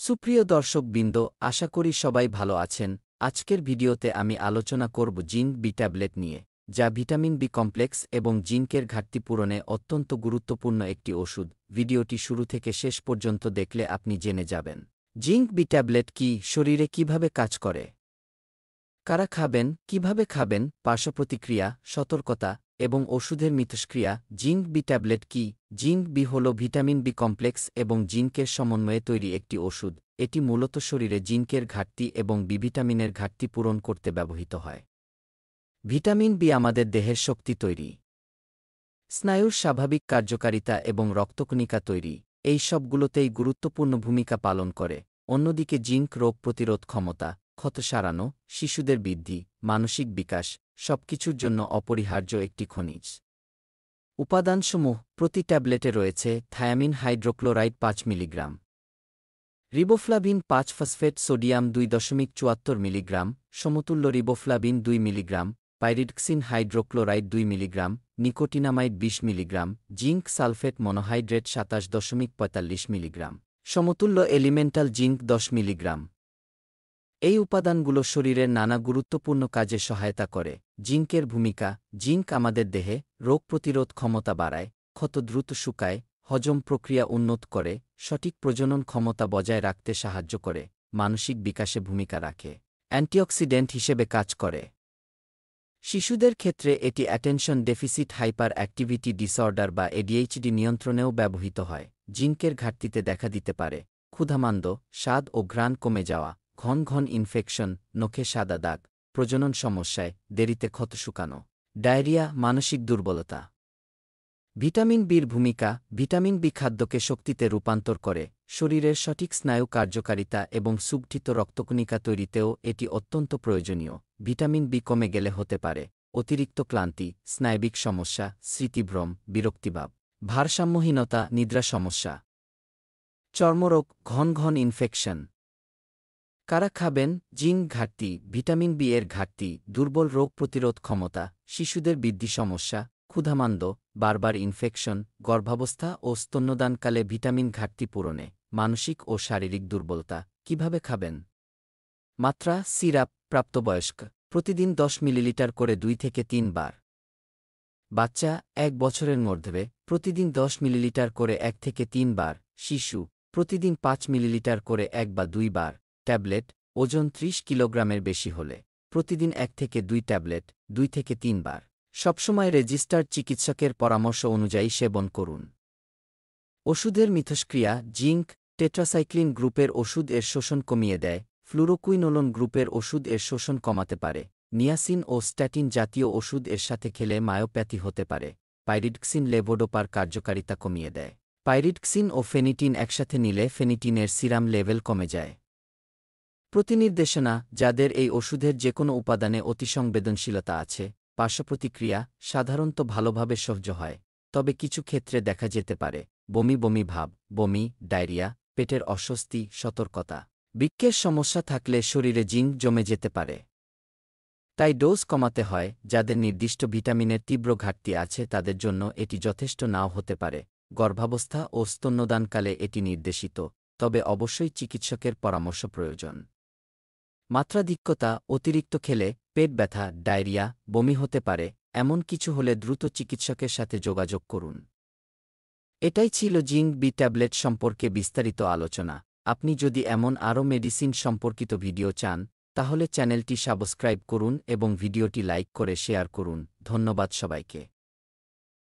সুপ্রিয় দর্শকবৃন্দ, আশা করি সবাই ভালো আছেন। আজকের ভিডিওতে আমি আলোচনা করব জিঙ্ক বি ট্যাবলেট নিয়ে, যা ভিটামিন বি কমপ্লেক্স এবং জিঙ্কের ঘাটতি পূরণে অত্যন্ত গুরুত্বপূর্ণ একটি ওষুধ। ভিডিওটি শুরু থেকে শেষ পর্যন্ত দেখলে আপনি জেনে যাবেন জিঙ্ক বি ট্যাবলেট কি, শরীরে কিভাবে কাজ করে, কারা খাবেন, কিভাবে খাবেন, পার্শ্বপ্রতিক্রিয়া, সতর্কতা এবং ওষুধের মিথস্ক্রিয়া। জিঙ্ক বি ট্যাবলেট কি? জিঙ্ক বি হল ভিটামিন বি কমপ্লেক্স এবং জিঙ্কের সমন্বয়ে তৈরি একটি ওষুধ। এটি মূলত শরীরে জিঙ্কের ঘাটতি এবং বি ভিটামিনের ঘাটতি পূরণ করতে ব্যবহৃত হয়। ভিটামিন বি আমাদের দেহের শক্তি তৈরি, স্নায়ুর স্বাভাবিক কার্যকারিতা এবং রক্তকণিকা তৈরি, এই সবগুলোতেই গুরুত্বপূর্ণ ভূমিকা পালন করে। অন্যদিকে জিঙ্ক রোগ প্রতিরোধ ক্ষমতা, ক্ষত সারানো, শিশুদের বৃদ্ধি, মানসিক বিকাশ সবকিছুর জন্য অপরিহার্য একটি খনিজ। উপাদানসমূহ: প্রতি ট্যাবলেটে রয়েছে thiamine hydrochloride ৫ milligram, riboflavin ৫ phosphate sodium ২.৭৪ মিলিগ্রাম, সমতুল্য riboflavin ২ milligram, pyridoxine hydrochloride ২ milligram, nicotinamide ২০ milligram, zinc sulphate monohydrate ২৭.৪৫ মিলিগ্রাম, সমতুল্য এলিমেন্টাল জিঙ্ক ১০ মিলিগ্রাম। এই উপাদানগুলো শরীরের নানা গুরুত্বপূর্ণ কাজে সহায়তা করে। জিঙ্কের ভূমিকা: জিঙ্ক আমাদের দেহে রোগ প্রতিরোধ ক্ষমতা বাড়ায়, ক্ষত দ্রুত শুকায়, হজম প্রক্রিয়া উন্নত করে, সঠিক প্রজনন ক্ষমতা বজায় রাখতে সাহায্য করে, মানসিক বিকাশে ভূমিকা রাখে, অ্যান্টিঅক্সিডেন্ট হিসেবে কাজ করে। শিশুদের ক্ষেত্রে এটি attention deficit hyper activity disorder বা এডিএইচডি নিয়ন্ত্রণেও ব্যবহৃত হয়। জিঙ্কের ঘাটতিতে দেখা দিতে পারে ক্ষুধামান্দ, স্বাদ ও ঘ্রাণ কমে যাওয়া, ঘন ঘন ইনফেকশন, নখে সাদা দাগ, প্রজনন সমস্যায় দেরিতে ক্ষত শুকানো, ডায়রিয়া, মানসিক দুর্বলতা। ভিটামিন বির ভূমিকা: ভিটামিন বি খাদ্যকে শক্তিতে রূপান্তর করে, শরীরের সঠিক স্নায়ু কার্যকারিতা এবং সুগঠিত রক্তকণিকা তৈরিতেও এটি অত্যন্ত প্রয়োজনীয়। ভিটামিন বি কমে গেলে হতে পারে অতিরিক্ত ক্লান্তি, স্নায়বিক সমস্যা, স্মৃতিভ্রম, বিরক্তিভাব, ভারসাম্যহীনতা, নিদ্রা সমস্যা, চর্মরোগ, ঘন ঘন ইনফেকশন। কারা খাবেন? জিঙ্ক ঘাটতি, ভিটামিন বি এর ঘাটতি, দুর্বল রোগ প্রতিরোধ ক্ষমতা, শিশুদের বৃদ্ধি সমস্যা, ক্ষুধামান্দ, বারবার ইনফেকশন, গর্ভাবস্থা ও স্তন্যদানকালে ভিটামিন ঘাটতি পূরণে, মানসিক ও শারীরিক দুর্বলতা। কিভাবে খাবেন? মাত্রা: সিরাপ, প্রাপ্তবয়স্ক প্রতিদিন ১০ মিলিলিটার করে ২ থেকে ৩ বার। বাচ্চা ১ বছরের মধ্যে প্রতিদিন ১০ মিলিলিটার করে ১ থেকে ৩ বার। শিশু প্রতিদিন ৫ মিলিলিটার করে ১ বা ২ বার। ট্যাবলেট: ওজন ৩০ কিলোগ্রামের বেশি হলে প্রতিদিন ১ থেকে ২ ট্যাবলেট, ২ থেকে ৩ বার। সবসময় রেজিস্টার্ড চিকিৎসকের পরামর্শ অনুযায়ী সেবন করুন। ওষুধের মিথস্ক্রিয়া: জিঙ্ক টেট্রাসাইক্লিন গ্রুপের ওষুধ এর শোষণ কমিয়ে দেয়, ফ্লুরোকুইনোলোন গ্রুপের ওষুধ এর শোষণ কমাতে পারে, নিয়াসিন ও স্ট্যাটিন জাতীয় ওষুধ এর সাথে খেলে মায়োপ্যাথি হতে পারে, পাইরিডক্সিন লেভোডোপার কার্যকারিতা কমিয়ে দেয়। পাইরিডক্সিন ও ফেনিটিন একসাথে নিলে ফেনিটিনের সিরাম লেভেল কমে যায়। প্রতিনির্দেশনা: যাদের এই ওষুধের যেকোনো উপাদানে অতিসংবেদনশীলতা আছে, পার্শ্বপ্রতিক্রিয়া সাধারণত ভালোভাবে সহ্য হয়, তবে কিছু ক্ষেত্রে দেখা যেতে পারে বমি বমি ভাব, বমি, ডায়রিয়া, পেটের অস্বস্তি। সতর্কতা: বৃক্কের সমস্যা থাকলে শরীরে জিঙ্ক জমে যেতে পারে, তাই ডোজ কমাতে হয়। যাদের নির্দিষ্ট ভিটামিনের তীব্র ঘাটতি আছে তাদের জন্য এটি যথেষ্ট নাও হতে পারে। গর্ভাবস্থা ও স্তন্যদানকালে এটি নির্দেশিত, তবে অবশ্যই চিকিৎসকের পরামর্শ প্রয়োজন। মাত্রাধিক্যতা: অতিরিক্ত খেলে পেট ব্যথা, ডায়রিয়া, বমি হতে পারে। এমন কিছু হলে দ্রুত চিকিৎসকের সাথে যোগাযোগ করুন। এটাই ছিল জিঙ্ক বি ট্যাবলেট সম্পর্কে বিস্তারিত আলোচনা। আপনি যদি এমন আরও মেডিসিন সম্পর্কিত ভিডিও চান, তাহলে চ্যানেলটি সাবস্ক্রাইব করুন এবং ভিডিওটি লাইক করে শেয়ার করুন। ধন্যবাদ সবাইকে।